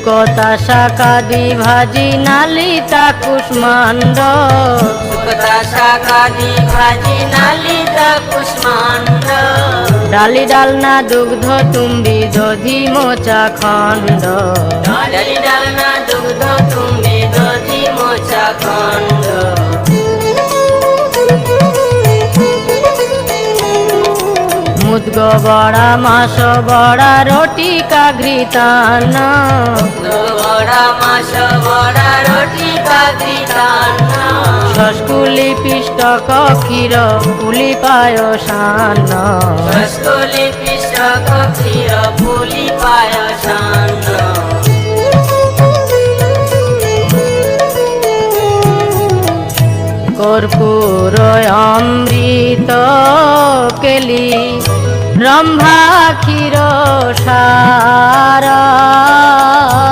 শুকতা শাকাদি ভাজি নালিতা কুষ্মাণ্ড শুকতা শাকাদি ভাজি নালিতা কুষ্মাণ্ড ডালি ডালনা দুগ্ধ তুম্বি দধি মোচা খণ্ড ডালি ডালনা দুগ্ধ তুমি দধি মোচা খণ্ড মুদগ বড়া মাস বড়া রটি কাঘৃতান্ন বড়া মাস বড়া রটি কাঘৃতান্ন শস্কুলি পিষ্টক ক্ষীর পুলি পায়সান্ন রসকলি পিষ্টক ক্ষীর পুলি পায়সান্ন কর্পূর অমৃত কেলি রম্ভা ক্ষীর সারা